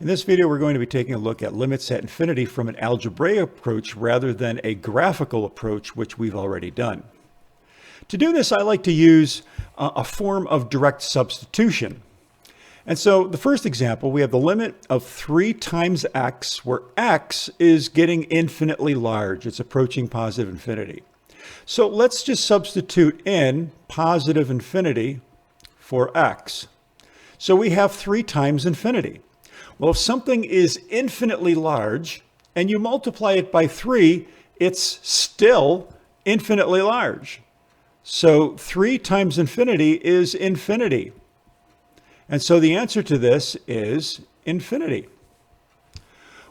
In this video, we're going to be taking a look at limits at infinity from an algebraic approach rather than a graphical approach, which we've already done. To do this, I like to use a form of direct substitution. And so the first example, we have the limit of 3 times x, where x is getting infinitely large. It's approaching positive infinity. So let's just substitute in positive infinity for x. So we have 3 times infinity. Well, if something is infinitely large and you multiply it by 3, it's still infinitely large. So 3 times infinity is infinity. And so the answer to this is infinity.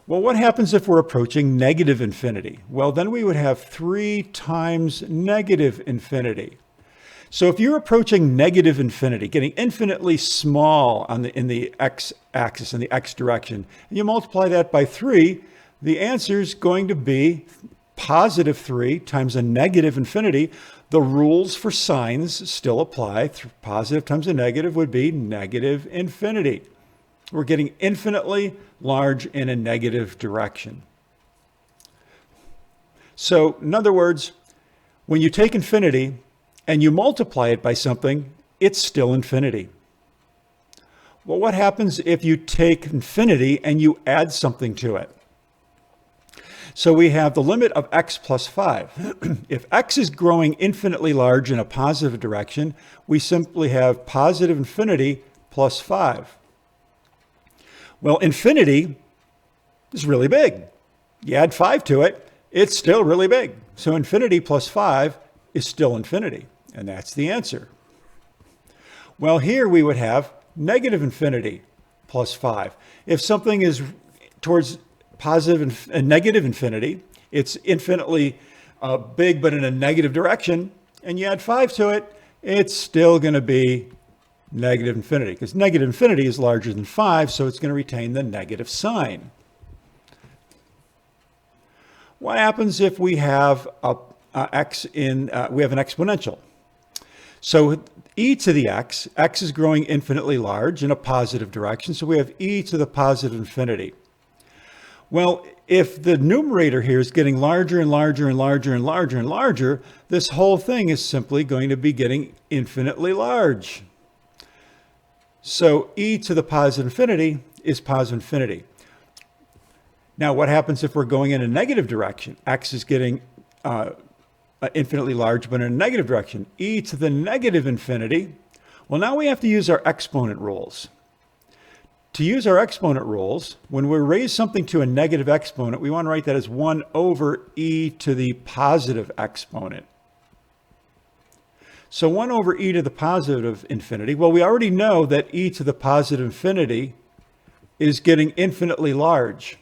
Well, what happens if we're approaching negative infinity? Well, then we would have 3 times negative infinity. So if you're approaching negative infinity, getting infinitely small in the x-axis, in the x direction, and you multiply that by 3, the answer is going to be positive 3 times a negative infinity. The rules for signs still apply. Positive times a negative would be negative infinity. We're getting infinitely large in a negative direction. So in other words, when you take infinity and you multiply it by something, it's still infinity. Well, what happens if you take infinity and you add something to it? So we have the limit of x plus 5. If x is growing infinitely large in a positive direction, we simply have positive infinity plus 5. Well, infinity is really big. You add 5 to it, it's still really big. So infinity plus 5 is still infinity, and that's the answer. Well, here we would have negative infinity plus 5. If something is towards positive and negative infinity, it's infinitely big but in a negative direction, and you add 5 to it, it's still going to be negative infinity, because negative infinity is larger than 5, so it's going to retain the negative sign. What happens if we have we have an exponential? So e to the x is growing infinitely large in a positive direction, so we have e to the positive infinity. Well, if the numerator here is getting larger and larger and larger and larger and larger, this whole thing is simply going to be getting infinitely large. So e to the positive infinity is positive infinity. Now, what happens if we're going in a negative direction? X is getting infinitely large, but in a negative direction. E to the negative infinity. Well, now we have to use our exponent rules. To use our exponent rules, when we raise something to a negative exponent, we want to write that as 1 over e to the positive exponent. So 1 over e to the positive infinity, well, we already know that e to the positive infinity is getting infinitely large.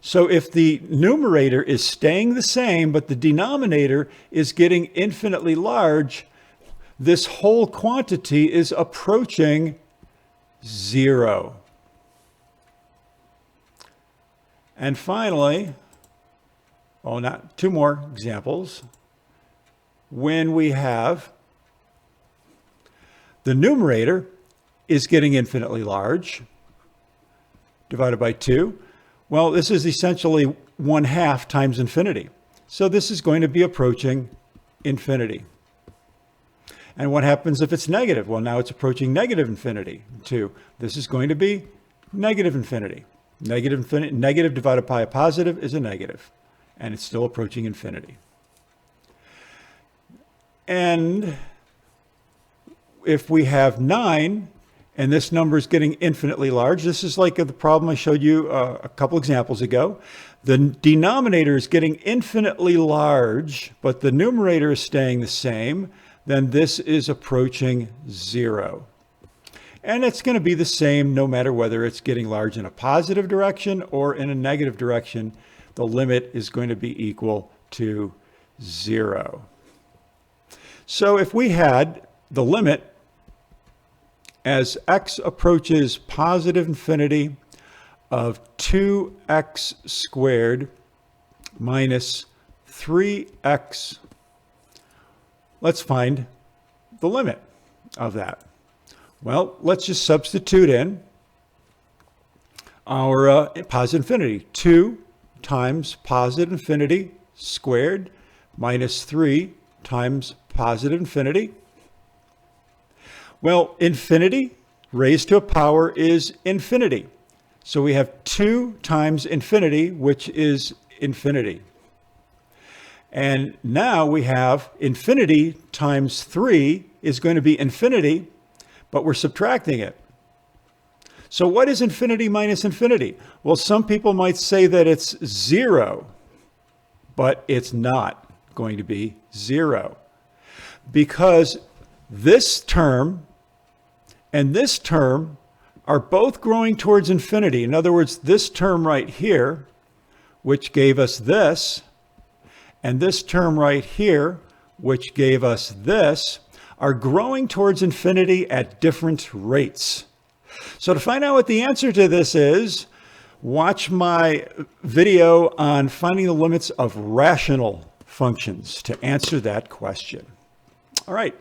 So if the numerator is staying the same, but the denominator is getting infinitely large, this whole quantity is approaching 0. And finally, two more examples. When we have the numerator is getting infinitely large, divided by 2, well, this is essentially 1/2 times infinity. So this is going to be approaching infinity. And what happens if it's negative? Well, now it's approaching negative infinity, 2. This is going to be negative infinity. Negative divided by a positive is a negative, and it's still approaching infinity. And if we have 9, and this number is getting infinitely large, this is like the problem I showed you a couple examples ago. The denominator is getting infinitely large, but the numerator is staying the same. Then this is approaching 0. And it's going to be the same no matter whether it's getting large in a positive direction or in a negative direction. The limit is going to be equal to 0. So if we had the limit as x approaches positive infinity of 2x squared minus 3x, let's find the limit of that. Well, let's just substitute in our positive infinity. 2 times positive infinity squared minus 3 times positive infinity. Well, infinity raised to a power is infinity. So we have 2 times infinity, which is infinity. And now we have infinity times 3 is going to be infinity, but we're subtracting it. So what is infinity minus infinity? Well, some people might say that it's 0, but it's not going to be 0, because this term and this term are both growing towards infinity. In other words, this term right here, which gave us this, and this term right here, which gave us this, are growing towards infinity at different rates. So to find out what the answer to this is, watch my video on finding the limits of rational functions to answer that question. All right.